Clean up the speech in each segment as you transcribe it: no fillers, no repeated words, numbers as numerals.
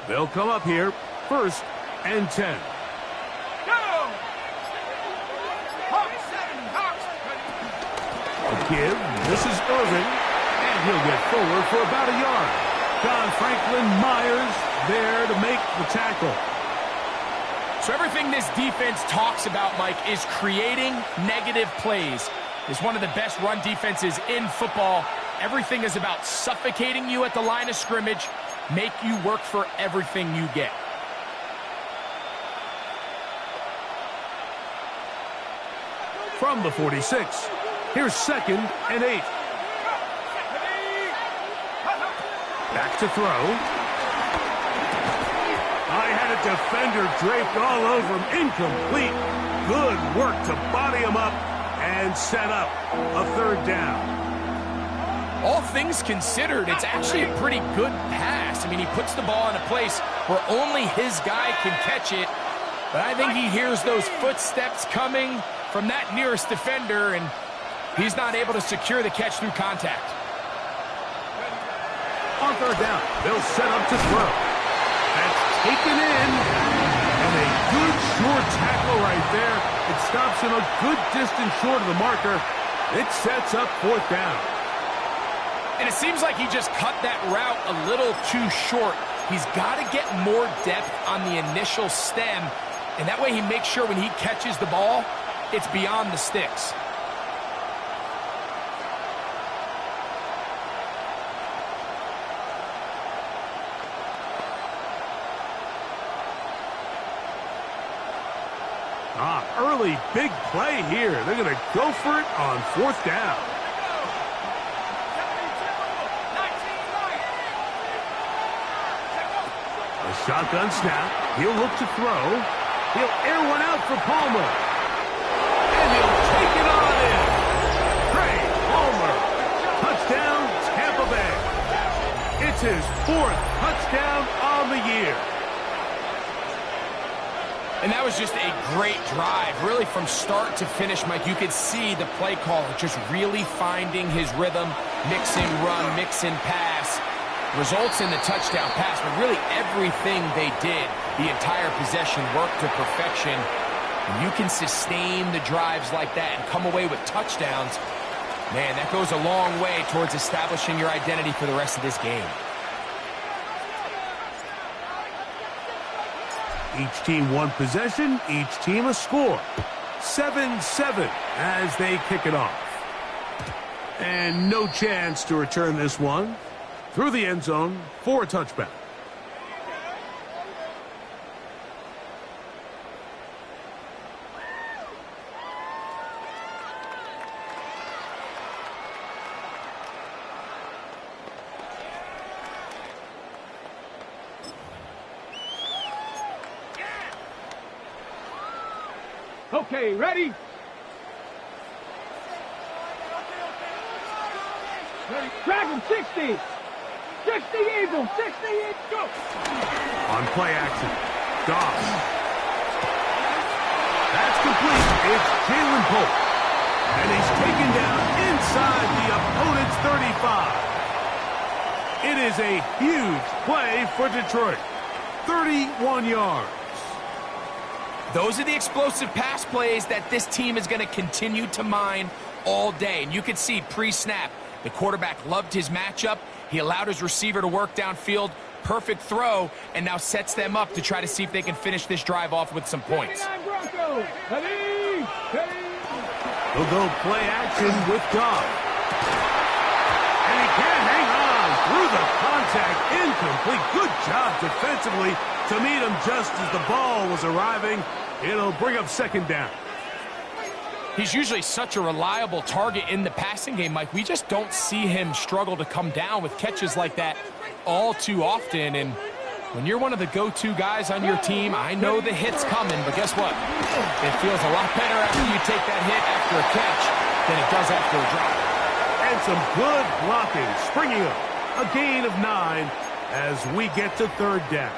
They'll come up here, 1st and 10. A give. This is Irving, and he'll get forward for about a yard. John Franklin Myers there to make the tackle. So everything this defense talks about, Mike, is creating negative plays. It's one of the best run defenses in football. Everything is about suffocating you at the line of scrimmage, make you work for everything you get. From the 46, here's 2nd and 8. Back to throw. I had a defender draped all over him. Incomplete. Good work to body him up and set up a 3rd down. All things considered, it's actually a pretty good pass. I mean, he puts the ball in a place where only his guy can catch it. But I think he hears those footsteps coming from that nearest defender, and he's not able to secure the catch through contact. On 3rd down, they'll set up to throw. That's taken in, and a good short tackle right there. It stops him a good distance short of the marker. It sets up 4th down. And it seems like he just cut that route a little too short. He's got to get more depth on the initial stem, and that way he makes sure when he catches the ball, it's beyond the sticks. Early big play here. They're going to go for it on 4th down. A shotgun snap. He'll look to throw. He'll air one out for Palmer. And he'll take it on in. Trey Palmer. Touchdown, Tampa Bay. It's his 4th touchdown on the year. And that was just a great drive, really from start to finish, Mike. You could see the play caller just really finding his rhythm, mixing run, mixing pass. Results in the touchdown pass, but really everything they did, the entire possession worked to perfection. And you can sustain the drives like that and come away with touchdowns. Man, that goes a long way towards establishing your identity for the rest of this game. Each team one possession, each team a score. 7-7 as they kick it off. And no chance to return this one. Through the end zone for a touchback. Okay, ready? Drag him, 60! 60 Eagles, 60 Eagles, go! On play action, Goff. That's complete. It's Jalen Pope. And he's taken down inside the opponent's 35. It is a huge play for Detroit. 31 yards. Those are the explosive pass plays that this team is going to continue to mine all day. And you can see pre-snap, the quarterback loved his matchup. He allowed his receiver to work downfield. Perfect throw, and now sets them up to try to see if they can finish this drive off with some points. They'll go play action with Goff. And he can't hang on through the contact. Incomplete. Good job defensively to meet him just as the ball was arriving. It'll bring up 2nd down. He's usually such a reliable target in the passing game, Mike. We just don't see him struggle to come down with catches like that all too often. And when you're one of the go-to guys on your team, I know the hit's coming, but guess what? It feels a lot better after you take that hit after a catch than it does after a drop. And some good blocking, springing up. A gain of 9 as we get to 3rd down.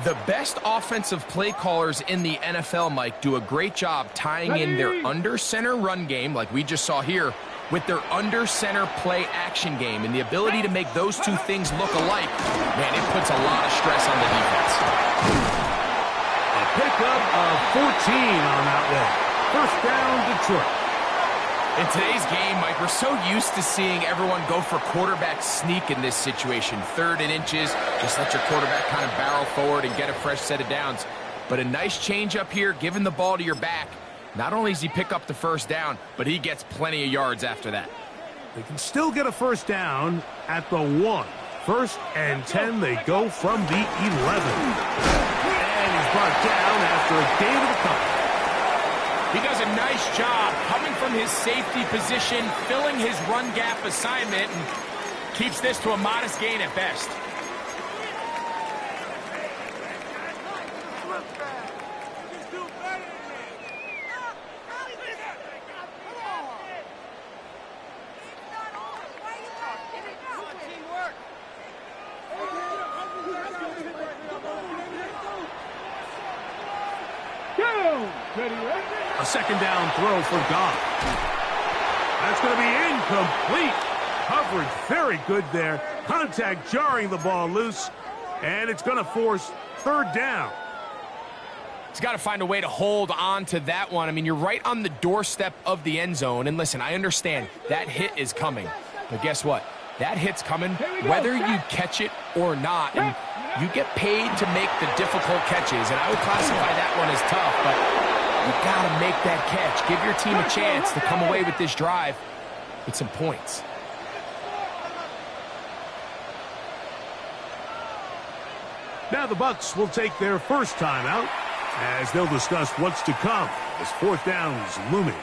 The best offensive play callers in the NFL, Mike, do a great job tying in their under-center run game, like we just saw here, with their under-center play action game. And the ability to make those two things look alike, man, it puts a lot of stress on the defense. A pickup of 14 on that one. First down, Detroit. In today's game, Mike, we're so used to seeing everyone go for quarterback sneak in this situation. 3rd and inches, just let your quarterback kind of barrel forward and get a fresh set of downs. But a nice change up here, giving the ball to your back. Not only does he pick up the first down, but he gets plenty of yards after that. They can still get a first down at the 1. 1st and 10, they go from the 11. And he's brought down after a gain of a couple. He does a nice job coming from his safety position, filling his run gap assignment, and keeps this to a modest gain at best. A second down throw for Goff. That's going to be incomplete. Coverage very good there. Contact jarring the ball loose. And it's going to force 3rd down. He's got to find a way to hold on to that one. I mean, you're right on the doorstep of the end zone. And listen, I understand that hit is coming. But guess what? That hit's coming whether you catch it or not. And you get paid to make the difficult catches. And I would classify that one as tough, but you've got to make that catch. Give your team a chance to come away with this drive with some points. Now the Bucs will take their first timeout as they'll discuss what's to come as 4th down is looming.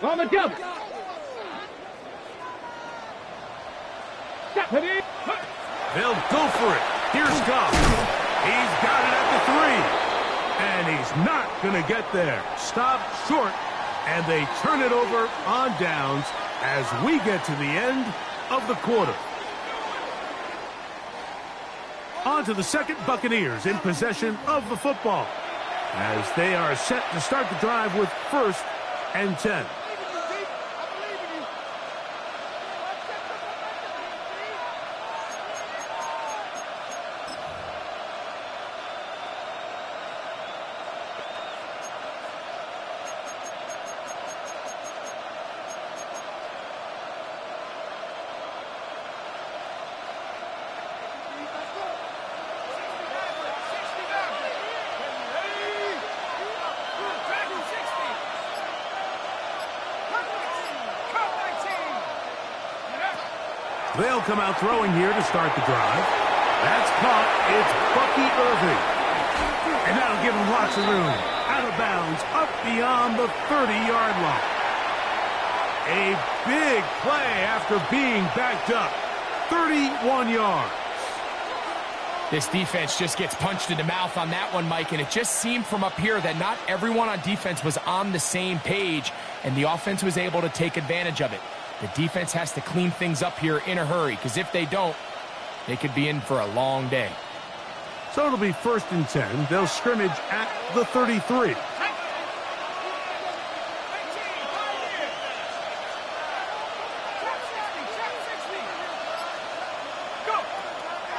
On the double. They'll go for it. Here's Goff. He's got it at the 3. And he's not going to get there. Stopped short, and they turn it over on downs as we get to the end of the quarter. On to the second, Buccaneers in possession of the football as they are set to start the drive with 1st and 10. They'll come out throwing here to start the drive. That's caught. It's Bucky Irving. And that'll give him lots of room. Out of bounds, up beyond the 30-yard line. A big play after being backed up. 31 yards. This defense just gets punched in the mouth on that one, Mike, and it just seemed from up here that not everyone on defense was on the same page, and the offense was able to take advantage of it. The defense has to clean things up here in a hurry, because if they don't, they could be in for a long day. So it'll be 1st and 10. They'll scrimmage at the 33.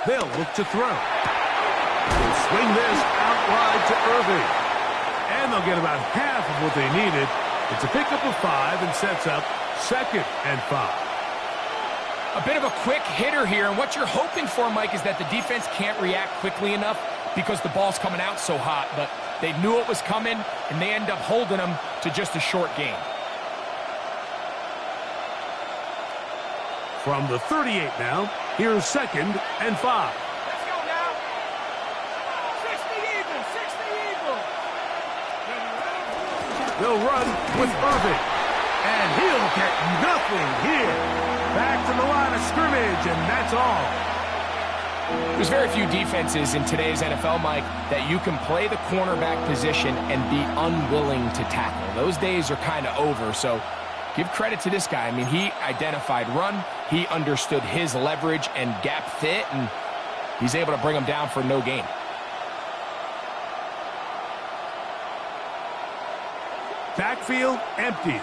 They'll look to throw. They'll swing this out wide to Irving. And they'll get about half of what they needed. It's a pickup of 5 and sets up 2nd and 5. A bit of a quick hitter here, and what you're hoping for, Mike, is that the defense can't react quickly enough because the ball's coming out so hot, but they knew it was coming, and they end up holding them to just a short gain. From the 38 now, here's 2nd and 5. Let's go now. 60 even, 60 even. They'll run with Irving. And he'll get nothing here. Back to the line of scrimmage, and that's all. There's very few defenses in today's NFL, Mike, that you can play the cornerback position and be unwilling to tackle. Those days are kind of over, so Give credit to this guy. I mean, he identified run, he understood his leverage and gap fit, and he's able to bring him down for no gain. Backfield empties.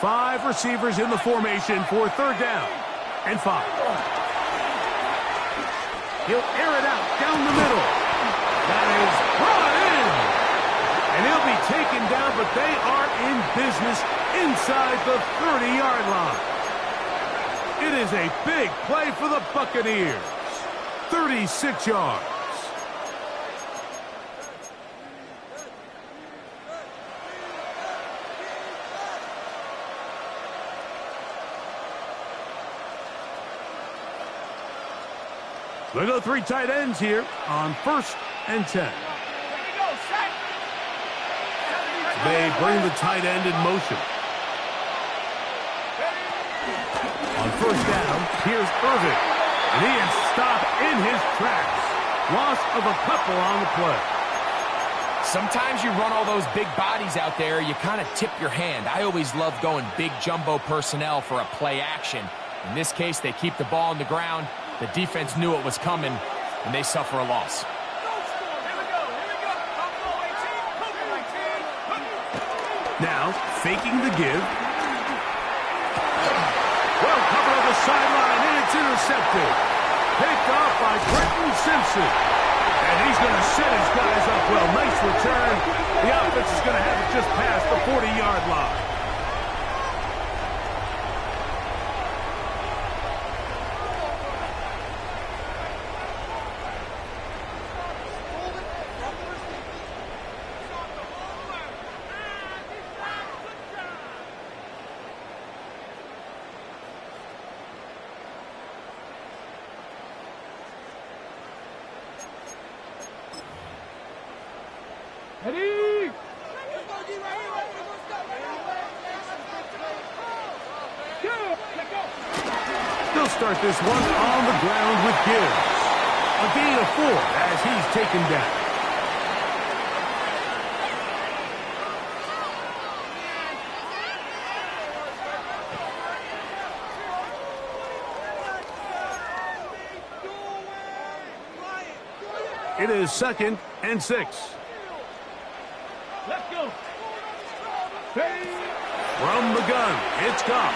5 receivers in the formation for third down and 5. He'll air it out down the middle. That is brought in. And he'll be taken down, but they are in business inside the 30-yard line. It is a big play for the Buccaneers. 36 yards. They go 3 tight ends here on 1st and 10. They bring the tight end in motion. On 1st down, here's Irvin. And he is stopped in his tracks. Loss of a couple on the play. Sometimes you run all those big bodies out there, you kind of tip your hand. I always love going big jumbo personnel for a play action. In this case, they keep the ball on the ground. The defense knew it was coming, and they suffer a loss. Now, faking the give. Well covered on the sideline, and it's intercepted. Picked off by Brenton Simpson. And he's going to set his guys up well. Nice return. The offense is going to have it just past the 40-yard line. They'll start this one on the ground with Gibbs. A gain of 4 as he's taken down. It is 2nd and 6. Let's go. From the gun, it's Goff.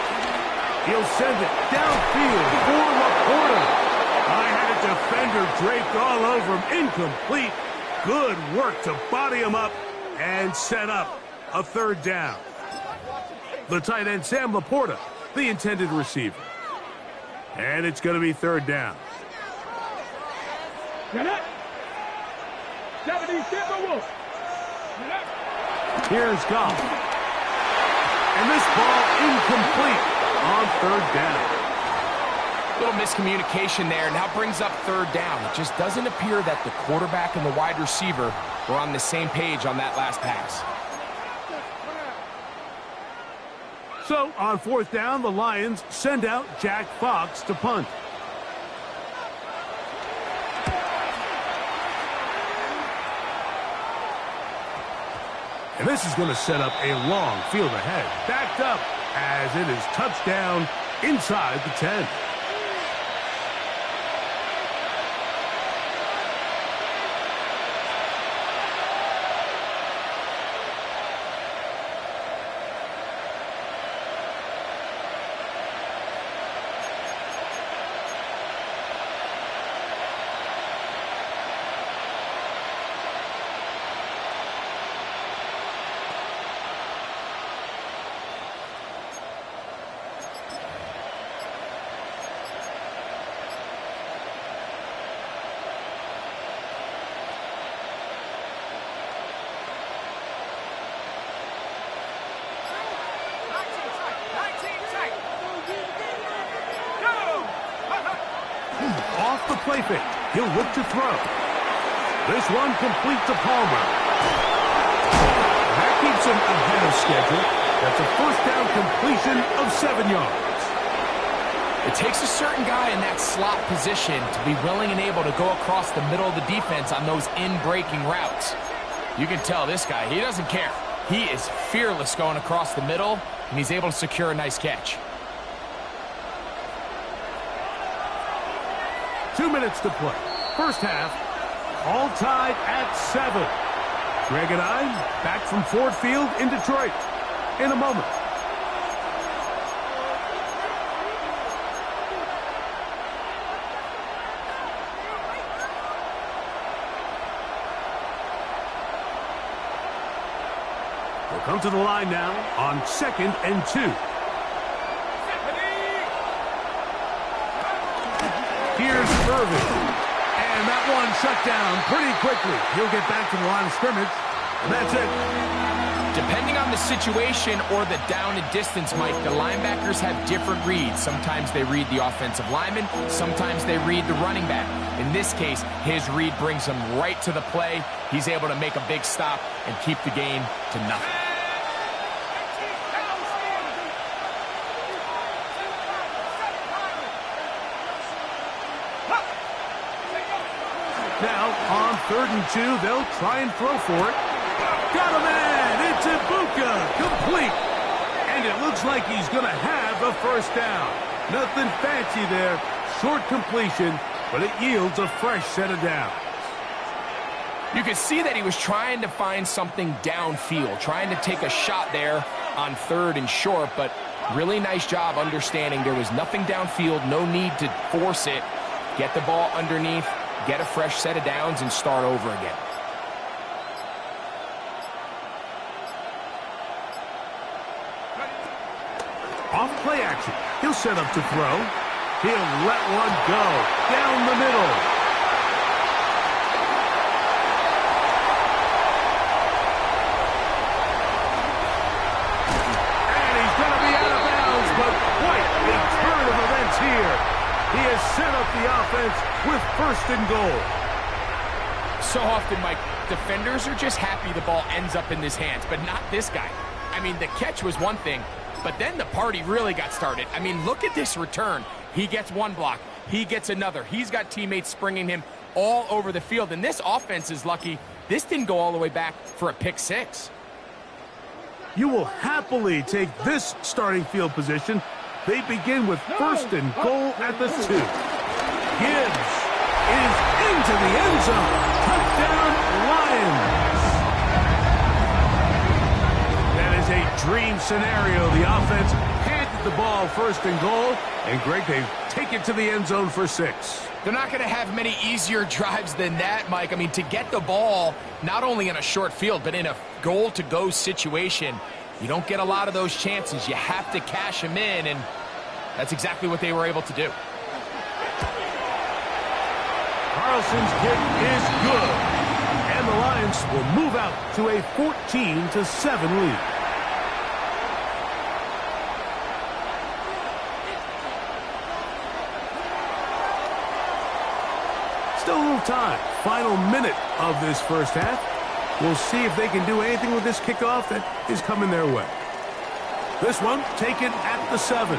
He'll send it downfield for Laporta. I had a defender draped all over him. Incomplete. Good work to body him up and set up a 3rd down. The tight end, Sam Laporta, the intended receiver. And it's going to be 3rd down. Get it. 70 Timberwolves. Here's Goff. And this ball incomplete on 3rd down. Little miscommunication there. Now brings up 3rd down. It just doesn't appear that the quarterback and the wide receiver were on the same page on that last pass. So on 4th down, the Lions send out Jack Fox to punt. And this is going to set up a long field ahead. Backed up as it is touchdown inside the 10. Off the play fake. He'll look to throw. This one complete to Palmer. That keeps him ahead of schedule. That's a 1st down completion of 7 yards. It takes a certain guy in that slot position to be willing and able to go across the middle of the defense on those in-breaking routes. You can tell this guy, he doesn't care. He is fearless going across the middle, and he's able to secure a nice catch. 2 minutes to play. First half, all tied at 7. Greg and I back from Ford Field in Detroit in a moment. We'll come to the line now on 2nd and 2. Here's Irvin. And that one shut down pretty quickly. He'll get back to the line of scrimmage, and that's it. Depending on the situation or the down and distance, Mike, the linebackers have different reads. Sometimes they read the offensive lineman. Sometimes they read the running back. In this case, his read brings him right to the play. He's able to make a big stop and keep the game to nothing. Now, on 3rd and 2, they'll try and throw for it. Got a man! It's Ibuka! Complete! And it looks like he's going to have a first down. Nothing fancy there. Short completion, but it yields a fresh set of downs. You could see that he was trying to find something downfield, trying to take a shot there on 3rd and short, but really nice job understanding there was nothing downfield, no need to force it. Get the ball underneath, get a fresh set of downs, and start over again. Off play action. He'll set up to throw. He'll let one go down the middle. And he's going to be out of bounds, but quite a turn of events here. He has set up the offense with 1st and goal. So often, Mike, defenders are just happy the ball ends up in his hands, but not this guy. I mean, the catch was one thing, but then the party really got started. I mean, look at this return. He gets one block. He gets another. He's got teammates springing him all over the field, and this offense is lucky this didn't go all the way back for a pick 6. You will happily take this starting field position. They begin with 1st and goal at the 2. Gibbs is into the end zone. Touchdown, Lions. That is a dream scenario. The offense handed the ball 1st and goal, and Greg, they take it to the end zone for 6. They're not going to have many easier drives than that, Mike. I mean, to get the ball not only in a short field, but in a goal-to-go situation, you don't get a lot of those chances. You have to cash them in, and that's exactly what they were able to do. Carlson's kick is good, and the Lions will move out to a 14-7 lead. Still a little time. Final minute of this first half. We'll see if they can do anything with this kickoff that is coming their way. This one taken at the 7.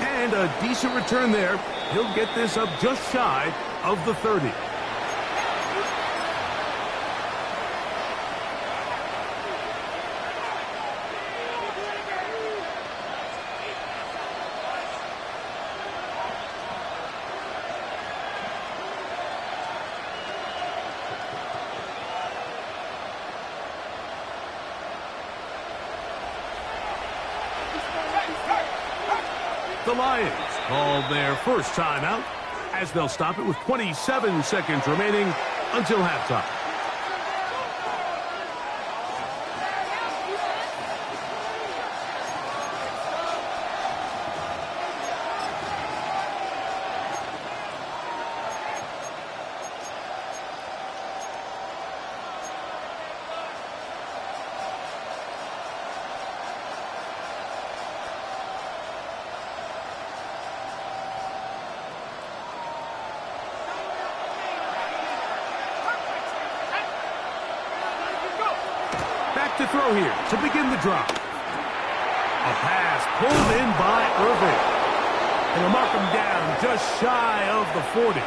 And a decent return there. He'll get this up just shy of the 30. The Lions call their first timeout as they'll stop it with 27 seconds remaining until halftime. To throw here to begin the drive. A pass pulled in by Irvin. And they'll mark him down just shy of the 40.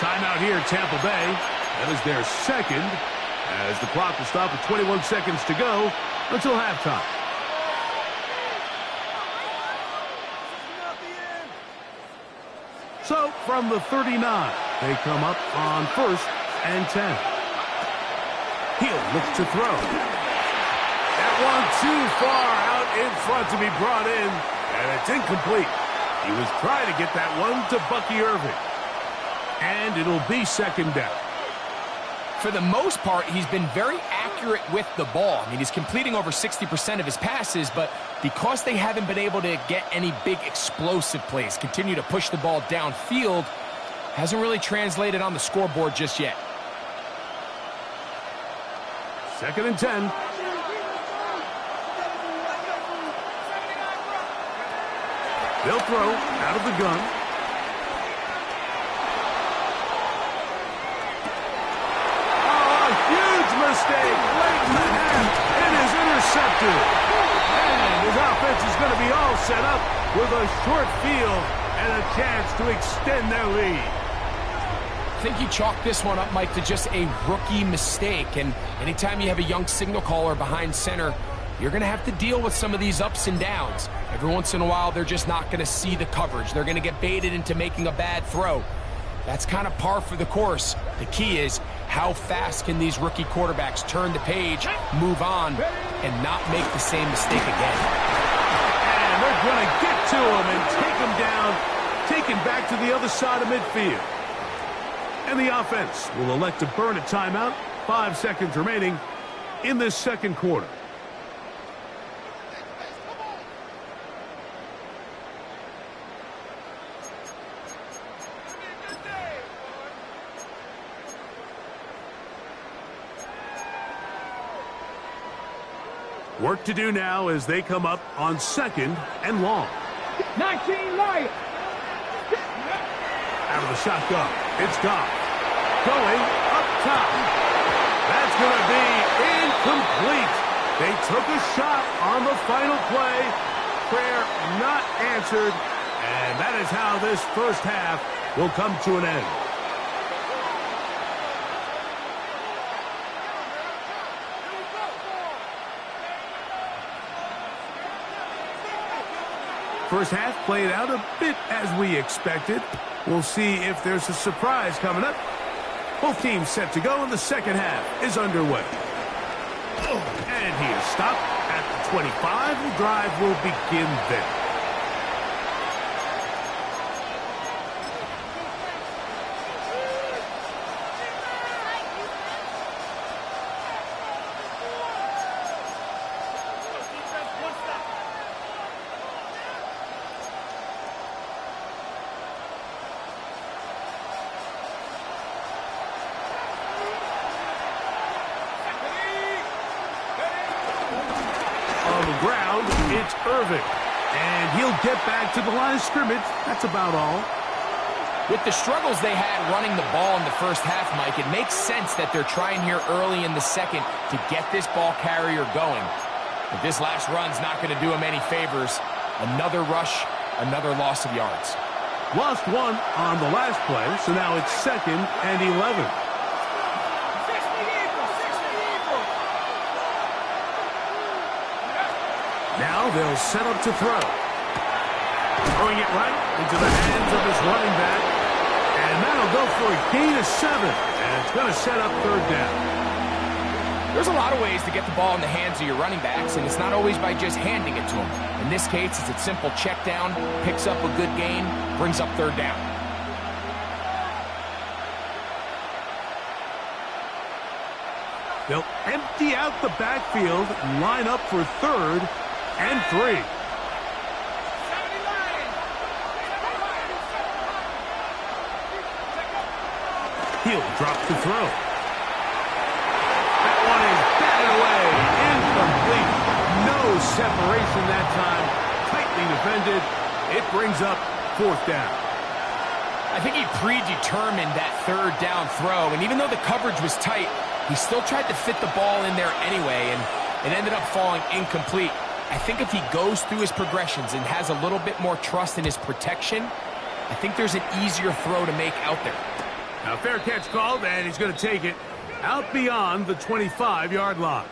Timeout here, Tampa Bay. That is their second, as the clock will stop with 21 seconds to go until halftime. So, from the 39, they come up on 1st and 10. Hill looks to throw. That one too far out in front to be brought in, and it's incomplete. He was trying to get that one to Bucky Irving. And it'll be 2nd down. For the most part, he's been very accurate with the ball. I mean, he's completing over 60% of his passes, but because they haven't been able to get any big explosive plays, continue to push the ball downfield, hasn't really translated on the scoreboard just yet. 2nd and 10. They'll throw out of the gun. Oh, a huge mistake late in the half. It is intercepted. And his offense is going to be all set up with a short field and a chance to extend their lead. I think you chalk this one up, Mike, to just a rookie mistake. And anytime you have a young signal caller behind center, you're going to have to deal with some of these ups and downs. Every once in a while, they're just not going to see the coverage. They're going to get baited into making a bad throw. That's kind of par for the course. The key is, how fast can these rookie quarterbacks turn the page, move on, and not make the same mistake again? And they're going to get to him and take him down, take him back to the other side of midfield. And the offense will elect to burn a timeout. 5 seconds remaining in this 2nd quarter. Work to do now as they come up on 2nd and long. 19 Lions. Out of the shotgun. It's Goff. Going up top. That's going to be incomplete. They took a shot on the final play. Prayer not answered. And that is how this first half will come to an end. First half played out a bit as we expected. We'll see if there's a surprise coming up. Both teams set to go, and the 2nd half is underway. And he is stopped at the 25. The drive will begin there. Ground, it's Irving. And he'll get back to the line of scrimmage. That's about all. With the struggles they had running the ball in the first half, Mike, it makes sense that they're trying here early in the 2nd to get this ball carrier going. But this last run's not going to do him any favors. Another rush, another loss of yards. Lost one on the last play, so now it's 2nd and 11. Now they'll set up to throw. Throwing it right into the hands of his running back. And that'll go for a gain of 7. And it's going to set up 3rd down. There's a lot of ways to get the ball in the hands of your running backs, and it's not always by just handing it to them. In this case, it's a simple check down, picks up a good gain, brings up 3rd down. They'll empty out the backfield and line up for 3rd and 3. He'll drop the throw. That one is batted away. Incomplete. No separation that time. Tightly defended. It brings up 4th down. I think he predetermined that 3rd down throw, and even though the coverage was tight, he still tried to fit the ball in there anyway, and it ended up falling incomplete. I think if he goes through his progressions and has a little bit more trust in his protection, I think there's an easier throw to make out there. Now, fair catch called, and he's going to take it. out beyond the 25-yard line.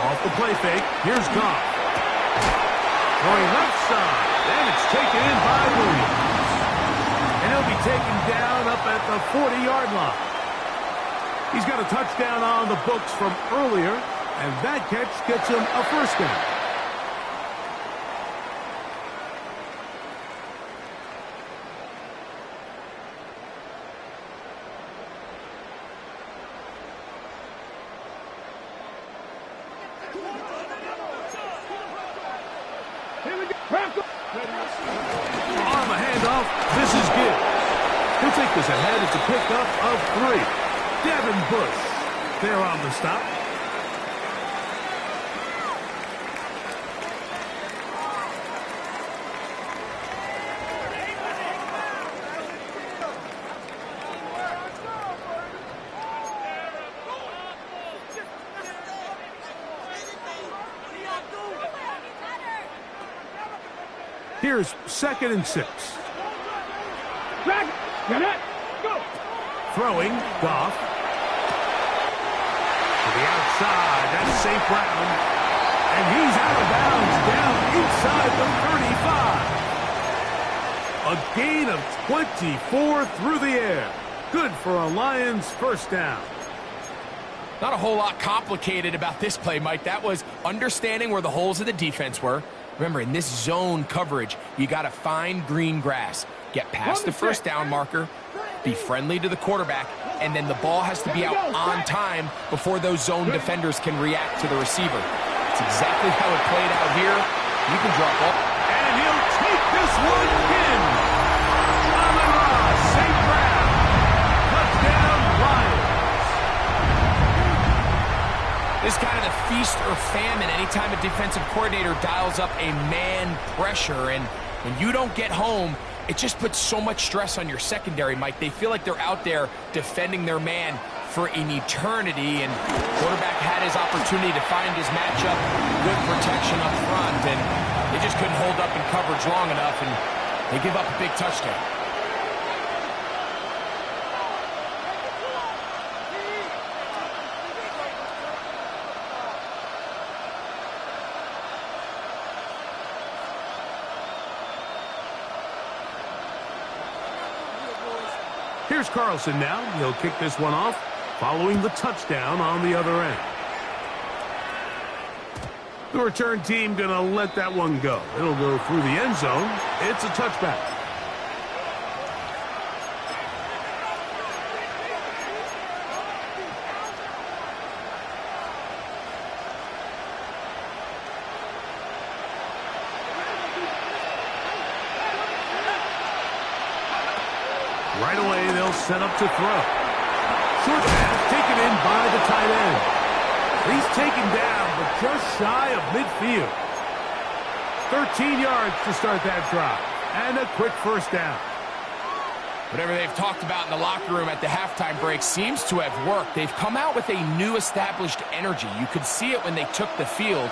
Off the play fake, here's Goff. Going left side, and it's taken in by Williams. And he'll be taken down up at the 40-yard line. He's got a touchdown on the books from earlier, and that catch gets him a first down. On the handoff, this is Gibbs. He'll take this ahead. It's a pickup of 3. Devin Bush there on the stop. Here's 2nd and 6. Drag it. Get it. Go. Throwing, Goff. To the outside, that's St. Brown. And he's out of bounds down inside the 35. A gain of 24 through the air. Good for a Lions first down. Not a whole lot complicated about this play, Mike. That was understanding where the holes of the defense were. Remember, in this zone coverage, you got to find green grass. Get past the first down marker, be friendly to the quarterback, and then the ball has to be out on time before those zone defenders can react to the receiver. It's exactly how it played out here. You can drop off. And he'll take this one in. Amon-Ra St. Brown. Touchdown, Lions. This is kind of the feast or famine anytime a defensive coordinator dials up a man pressure. And when you don't get home, it just puts so much stress on your secondary, Mike. They feel like they're out there defending their man for an eternity. And quarterback had his opportunity to find his matchup. Good protection up front. And they just couldn't hold up in coverage long enough. And they give up a big touchdown. Here's Carlson now. He'll kick this one off, following the touchdown on the other end. The return team going to let that one go. It'll go through the end zone. It's a touchback. Right away, they'll set up to throw. Short pass taken in by the tight end. He's taken down, but just shy of midfield. 13 yards to start that drive. And a quick first down. Whatever they've talked about in the locker room at the halftime break seems to have worked. They've come out with a new established energy. You could see it when they took the field.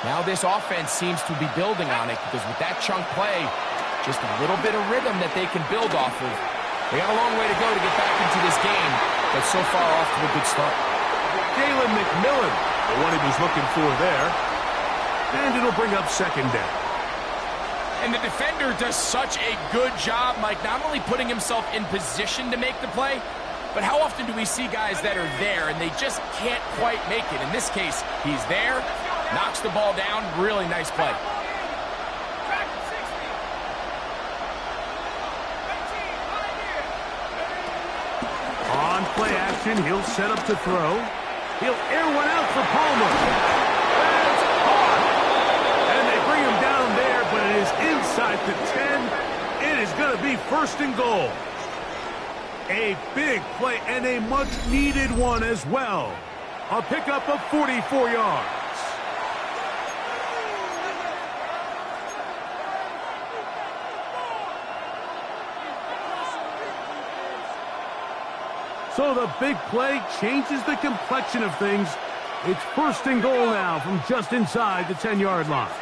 Now this offense seems to be building on it because with that chunk play, just a little bit of rhythm that they can build off of. They got a long way to go to get back into this game, but so far off to a good start. Jalen McMillan, the one he was looking for there. And it'll bring up second down. And the defender does such a good job, Mike, not only putting himself in position to make the play, but how often do we see guys that are there and they just can't quite make it? In this case, he's there, knocks the ball down, really nice play. On play action, he'll set up to throw. He'll air one out for Palmer. That's caught. And they bring him down there, but it is inside the 10. It is going to be first and goal. A big play and a much-needed one as well. A pickup of 44 yards. So the big play changes the complexion of things. It's 1st and goal now from just inside the 10-yard line.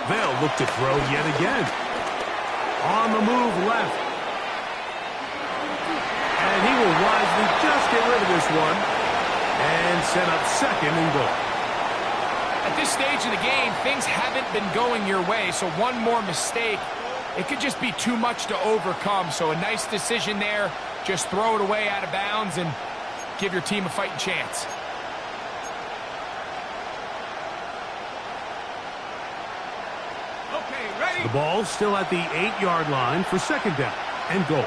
They'll look to throw yet again. On the move left. And he will wisely just get rid of this one and set up 2nd and goal. At this stage of the game, things haven't been going your way, so one more mistake, it could just be too much to overcome. So a nice decision there. Just throw it away out of bounds and give your team a fighting chance. Okay, ready? The ball's still at the 8-yard line for 2nd down and goal.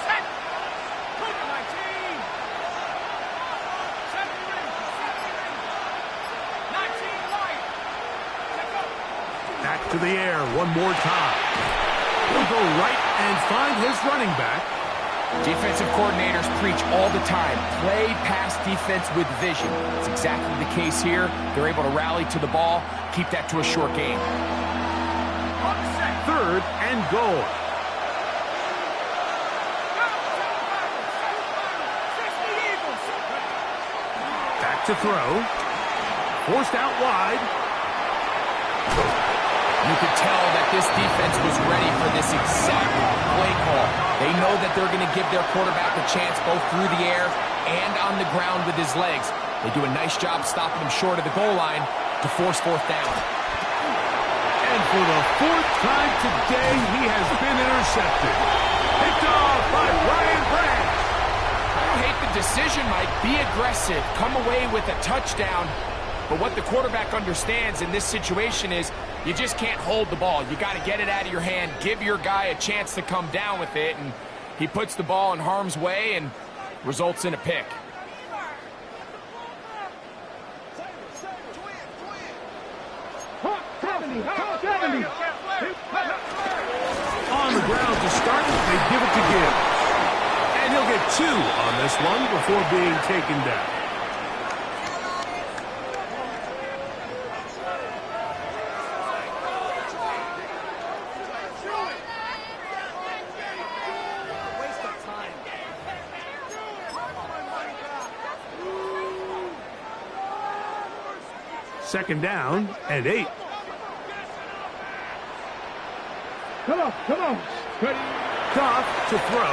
Set. Move to my team. 19 light. Check up. Back to the air one more time. He'll go right and find his running back. Defensive coordinators preach all the time, play pass defense with vision. It's exactly the case here. They're able to rally to the ball, keep that to a short game. 3rd and goal. Back to throw. Forced out wide. You could tell that this defense was ready for this exact play call. They know that they're going to give their quarterback a chance both through the air and on the ground with his legs. They do a nice job stopping him short of the goal line to force 4th down. And for the 4th time today, he has been intercepted. Picked off by Brian Branch. I don't hate the decision, Mike. Be aggressive. Come away with a touchdown. But what the quarterback understands in this situation is you just can't hold the ball. You got to get it out of your hand, give your guy a chance to come down with it, and he puts the ball in harm's way and results in a pick. On the ground to start, they give it to Gibbs. And he'll get 2 on this one before being taken down. Second down and 8. Come on. Ready? Goff to throw.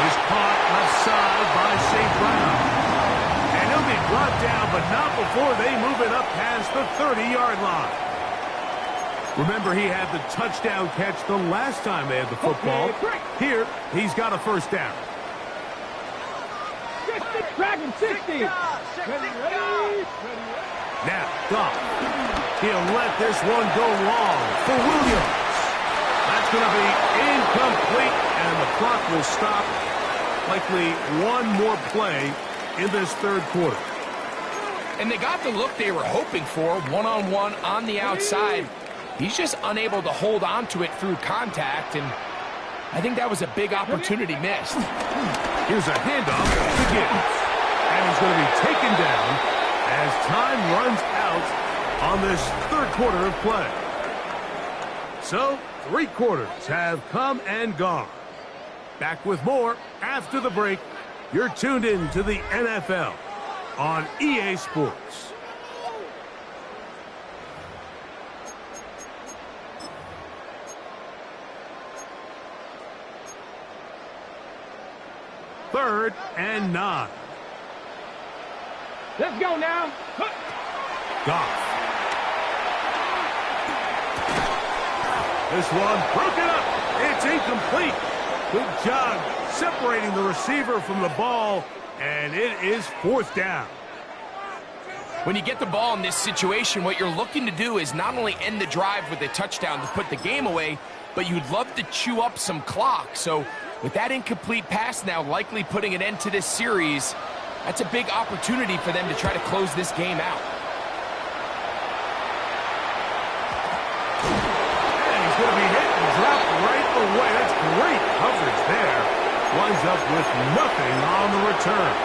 Is caught left side by St. Brown. And he'll be brought down, but not before they move it up past the 30-yard line. Remember, he had the touchdown catch the last time they had the football. Here, he's got a 1st down. Dragon 60. Ready. Now, Goff. He'll let this one go long for Williams. That's going to be incomplete, and the clock will stop. Likely one more play in this 3rd quarter. And they got the look they were hoping for, one-on-one on the outside. He's just unable to hold on to it through contact, and I think that was a big opportunity missed. Here's a handoff to Gibbs. And he's going to be taken down as time runs out on this 3rd quarter of play. So, 3 quarters have come and gone. Back with more after the break. You're tuned in to the NFL on EA Sports. Third and 9. Let's go now. Goff. This one broken up. It's incomplete. Good job separating the receiver from the ball, and it is 4th down. When you get the ball in this situation, what you're looking to do is not only end the drive with a touchdown to put the game away, but you'd love to chew up some clock. So with that incomplete pass now likely putting an end to this series, that's a big opportunity for them to try to close this game out. And he's going to be hit and dropped right away. That's great coverage there. Winds up with nothing on the return.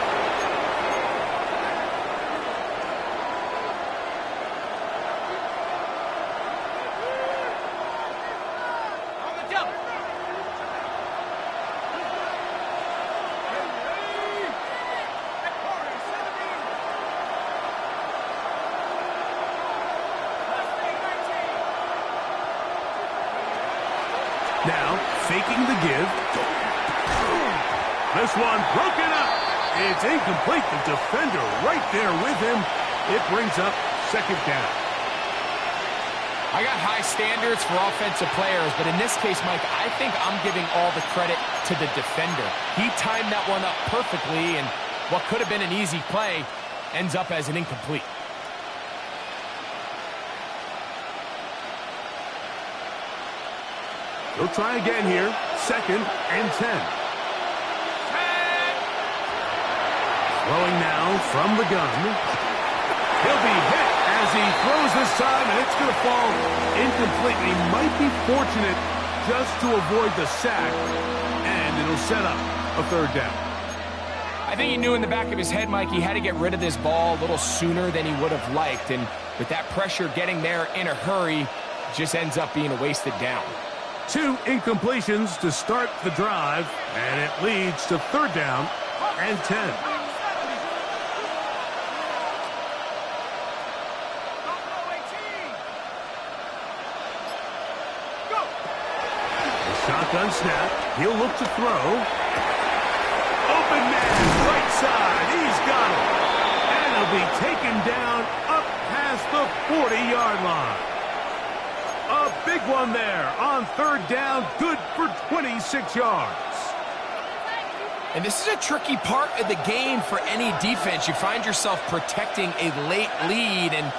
faking the give. This one broken up. It's incomplete. The defender right there with him. It brings up second down. I got high standards for offensive players, but in this case, Mike, I think I'm giving all the credit to the defender. He timed that one up perfectly, and what could have been an easy play ends up as an incomplete. He'll try again here. 2nd and 10. Throwing now from the gun. He'll be hit as he throws this time, and it's going to fall incomplete. He might be fortunate just to avoid the sack, and it'll set up a 3rd down. I think he knew in the back of his head, Mike, he had to get rid of this ball a little sooner than he would have liked, and with that pressure getting there in a hurry, it just ends up being a wasted down. 2 incompletions to start the drive, and it leads to 3rd down and 10. Shotgun snap. He'll look to throw. Open man, right side. He's got it. And he'll be taken down up past the 40-yard line. A big one there on 3rd down. Good for 26 yards. And this is a tricky part of the game for any defense. You find yourself protecting a late lead, and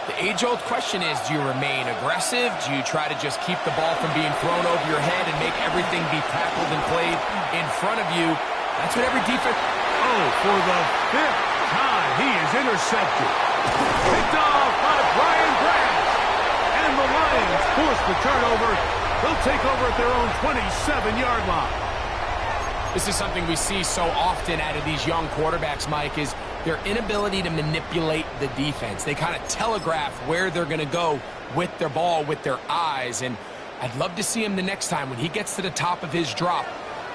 the age-old question is, do you remain aggressive? Do you try to just keep the ball from being thrown over your head and make everything be tackled and played in front of you? That's what every defense... Oh, for the 5th time, he is intercepted. Picked off by Brian Branch. And the Lions force the turnover. They'll take over at their own 27-yard line. This is something we see so often out of these young quarterbacks, Mike, is their inability to manipulate the defense. They kind of telegraph where they're going to go with their ball, with their eyes. And I'd love to see him the next time when he gets to the top of his drop.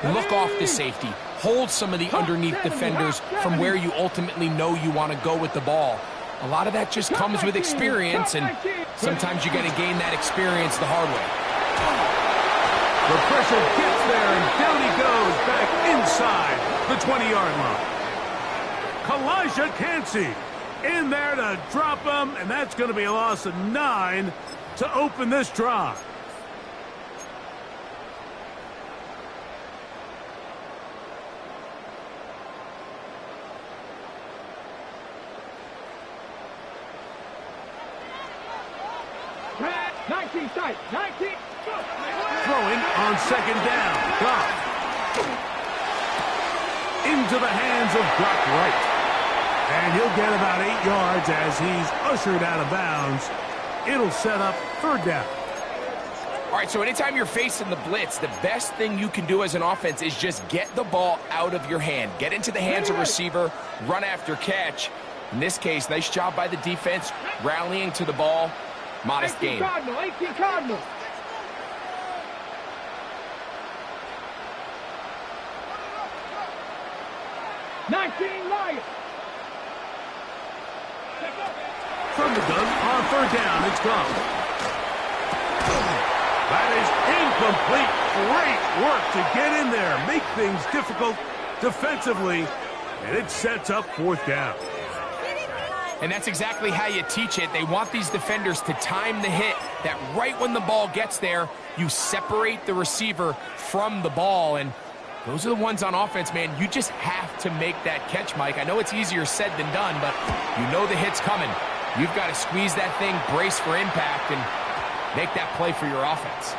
Look off the safety. Hold some of the underneath defenders from where you ultimately know you want to go with the ball. A lot of that just comes with experience, and sometimes you got to gain that experience the hard way. The pressure gets there, and down he goes back inside the 20-yard line. Kalijah Kancey in there to drop him, and that's going to be a loss of 9 to open this drive. Throwing on 2nd down. Goff. Into the hands of Brock Wright. And he'll get about 8 yards as he's ushered out of bounds. It'll set up 3rd down. All right, so anytime you're facing the blitz, the best thing you can do as an offense is just get the ball out of your hand. Get into the hands of receiver, run after catch. In this case, nice job by the defense, rallying to the ball. Modest gain. 18 Cardinals. From the gun on 3rd down, it's gone. That is incomplete. Great work to get in there, make things difficult defensively, and it sets up 4th down. And that's exactly how you teach it. They want these defenders to time the hit, that right when the ball gets there, you separate the receiver from the ball. And those are the ones on offense, man. You just have to make that catch, Mike. I know it's easier said than done, but you know the hit's coming. You've got to squeeze that thing, brace for impact, and make that play for your offense.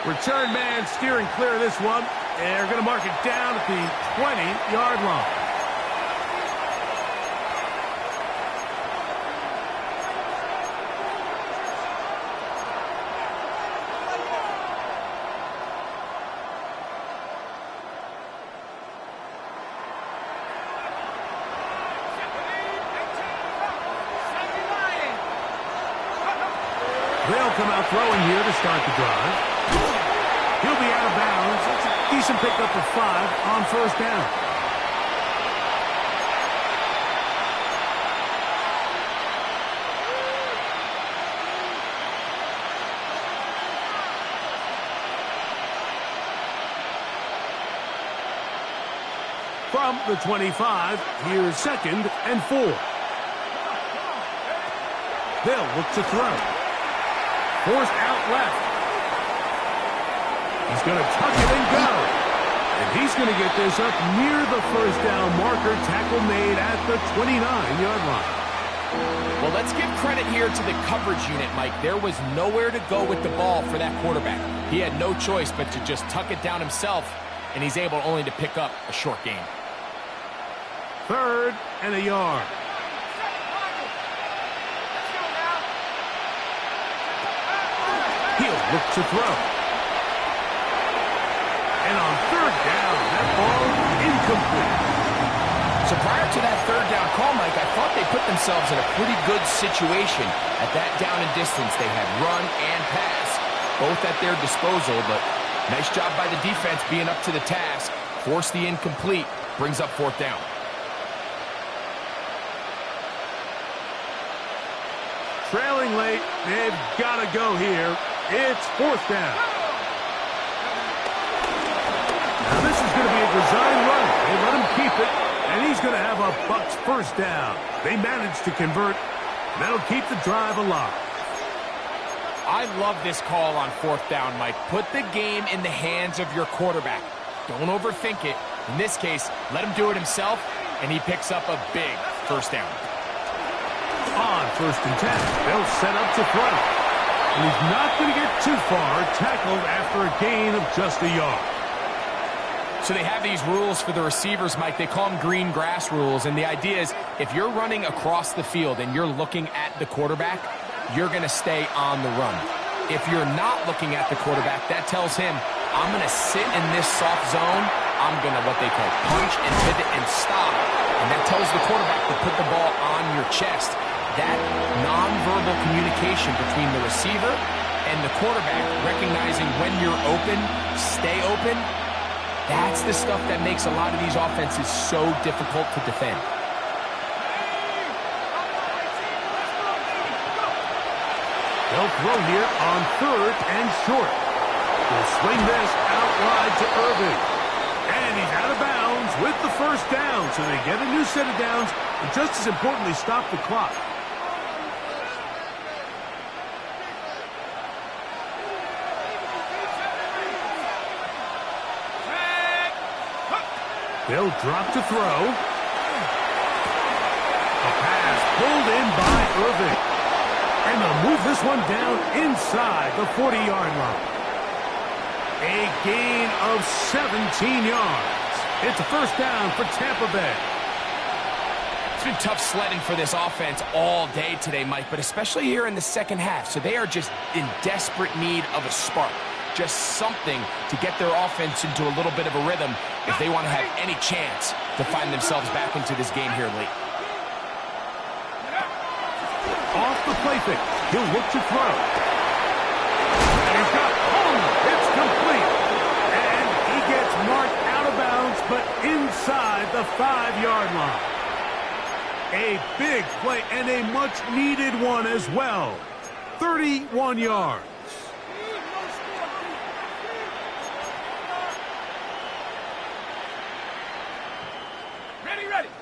Return man steering clear of this one. They're going to mark it down at the 20-yard line. They'll come out throwing here to start the drive. He'll be out of bounds. That's a decent pickup of 5 on 1st down. From the 25, here's 2nd and 4. They'll look to throw. Forced out left. He's going to tuck it and go. And he's going to get this up near the first down marker. Tackle made at the 29-yard line. Well, let's give credit here to the coverage unit, Mike. There was nowhere to go with the ball for that quarterback. He had no choice but to just tuck it down himself, and he's able only to pick up a short gain. 3rd and a yard. He'll look to throw. And on 3rd down, that ball incomplete. So prior to that 3rd down call, Mike, I thought they put themselves in a pretty good situation at that down and distance. They had run and pass, both at their disposal, but nice job by the defense being up to the task. Force the incomplete, brings up 4th down. Trailing late, they've got to go here. It's 4th down. Now this is going to be a design run. They let him keep it, and he's going to have a Bucs first down. They managed to convert. That'll keep the drive alive. I love this call on 4th down, Mike. Put the game in the hands of your quarterback. Don't overthink it. In this case, let him do it himself, and he picks up a big first down. On 1st and 10, they'll set up to throw. And he's not going to get too far, tackled after a gain of just a yard. So they have these rules for the receivers, Mike. They call them green grass rules, and the idea is if you're running across the field and you're looking at the quarterback, you're going to stay on the run. If you're not looking at the quarterback, that tells him, I'm going to sit in this soft zone. I'm going to, what they call, punch and pivot and stop. And that tells the quarterback to put the ball on your chest. That nonverbal communication between the receiver and the quarterback, recognizing when you're open, stay open, that's the stuff that makes a lot of these offenses so difficult to defend. They'll throw here on 3rd and short. He'll swing this out wide to Irving. And he's out of bounds with the first down. So they get a new set of downs, and just as importantly, stop the clock. They'll drop to throw. A pass pulled in by Irving. And they'll move this one down inside the 40-yard line. A gain of 17 yards. It's a first down for Tampa Bay. It's been tough sledding for this offense all day today, Mike, but especially here in the second half. So they are just in desperate need of a spark. Just something to get their offense into a little bit of a rhythm if they want to have any chance to find themselves back into this game here late. Off the play fake. He'll look to throw. And he's got Palmer. It's complete. And he gets marked out of bounds, but inside the 5-yard line. A big play and a much-needed one as well. 31 yards.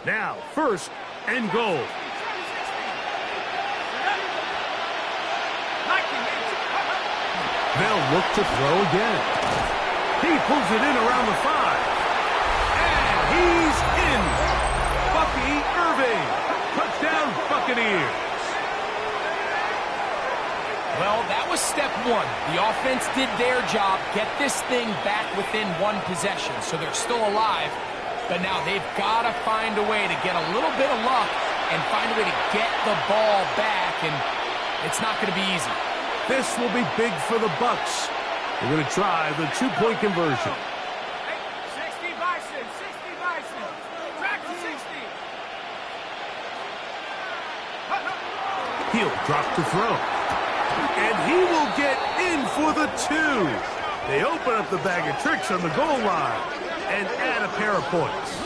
Now, 1st and goal. They'll look to throw again. He pulls it in around the 5. And he's in. Bucky Irving. Touchdown, Buccaneers. Well, that was step one. The offense did their job, get this thing back within one possession, so they're still alive. But now they've got to find a way to get a little bit of luck and find a way to get the ball back, and it's not going to be easy. This will be big for the Bucs. They're going to try the 2-point conversion. 60 Bison, 60 Bison. Track to 60. He'll drop to throw. And he will get in for the 2. They open up the bag of tricks on the goal line and add a pair of points.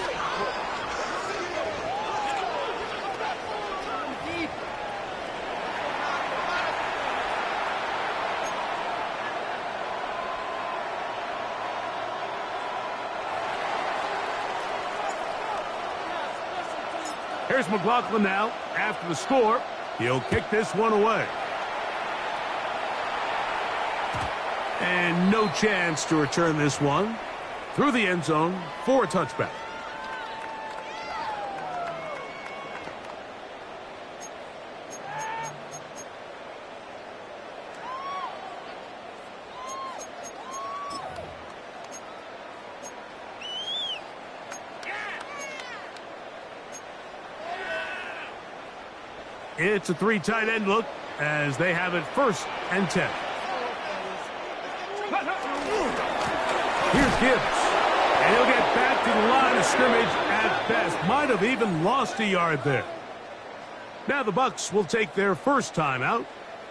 Here's McLaughlin now. After the score, he'll kick this one away. And no chance to return this one through the end zone for a touchback. It's a 3 tight end look as they have it 1st and 10. Here's Gibbs. And he'll get back to the line of scrimmage at best. Might have even lost a yard there. Now the Bucs will take their first timeout,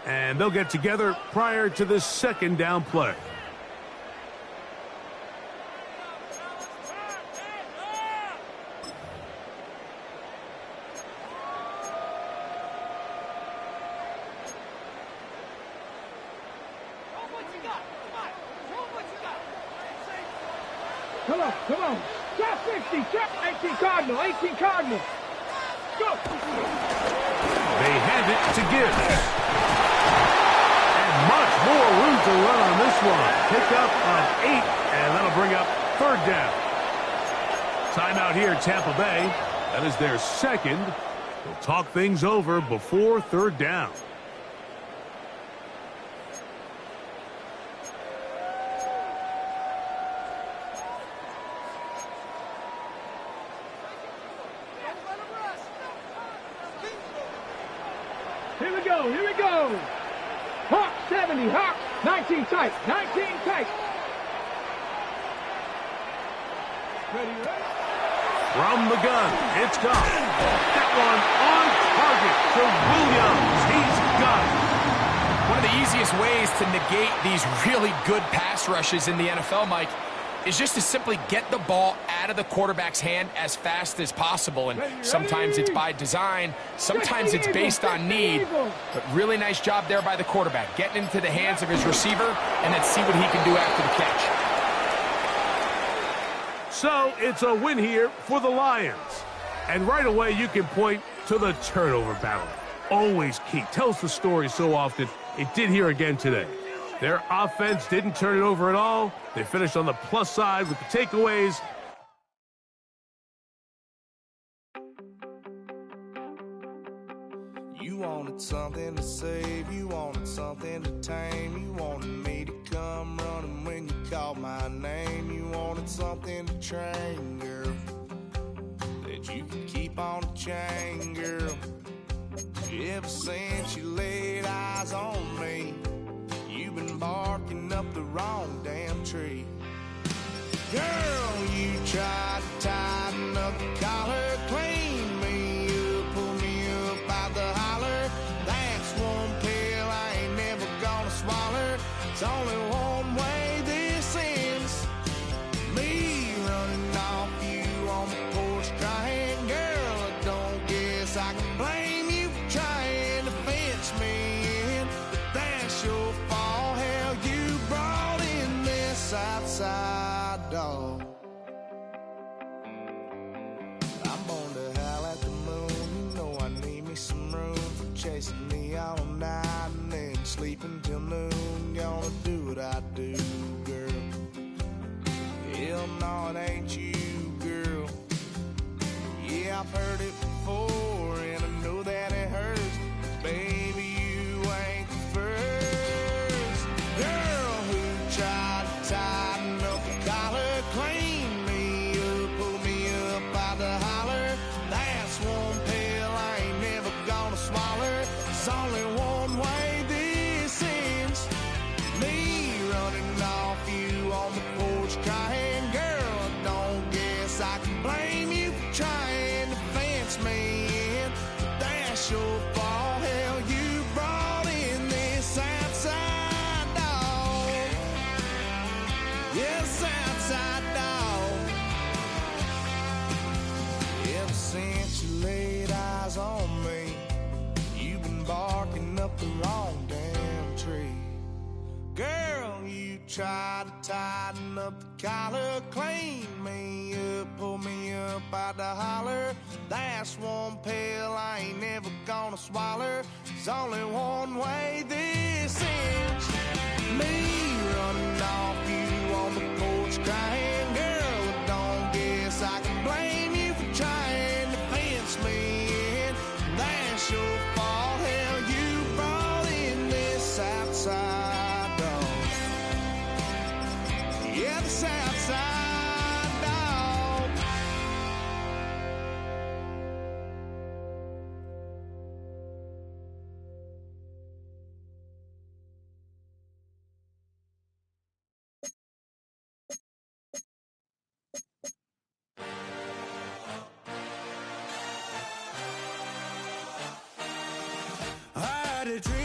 and they'll get together prior to this 2nd down play. Come on. Trap 60. Trap 18 Cardinal. 18 Cardinal. Go. They hand it to Gibbs. And much more room to run on this one. Pick up of 8, and that'll bring up 3rd down. Timeout here, Tampa Bay. That is their 2nd. They'll talk things over before 3rd down. Here we go. Hawk 70, Hawk 19 tight, 19 tight. Ready? From the gun, it's gone. That one on target to Williams. He's got it. One of the easiest ways to negate these really good pass rushes in the NFL, Mike, is just to simply get the ball out of the quarterback's hand as fast as possible. And sometimes it's by design, sometimes it's based on need. But really nice job there by the quarterback, getting into the hands of his receiver, and then see what he can do after the catch. So it's a win here for the Lions. And right away you can point to the turnover battle. Always key. Tells the story so often. It did here again today. Their offense didn't turn it over at all. They finished on the plus side with the takeaways. You wanted something to save, you wanted something to tame, you wanted me to come running when you called my name, you wanted something to train, girl, that you could keep on the chain, girl. Ever since you laid eyes on me, you've been barking up the wrong damn tree. Girl, you tried to tighten up the collar, clean me up, pull me up out the holler. That's one pill I ain't never gonna swallow. It's only one way this ends. Me running off you on the porch crying. Girl, I don't guess I can blame you for trying to fence me in. But that's your fault, hell, you brought in this outside dog. I'm born to howl at the moon. You know I need me some room for chasing me all night and then sleeping till noon. Gonna do what I do, girl. Hell no, it ain't you, girl. Yeah, I've heard it before and I know that it hurts. Baby, you ain't the first girl who tried to tighten up the collar, clean me up, pull me up out the holler. That's one pill I ain't never gonna swallow. It's only one way this ends. Me running off you on the porch crying. Girl, I don't guess I can blame you for trying to fence me in. But that's your fault, hell, you brought in this outside dog. Yes, outside dog. Ever since you laid eyes on me, you've been barking try to tighten up the collar, clean me up, pull me up out the holler. That's one pill I ain't never gonna swallow. There's only one way this ends. Me running off you on the porch crying. Girl, I don't guess I can blame you for trying to fence me in. That's your fault. Hell, you brought in this outside dog. Yeah, this outside dog. I had a dream.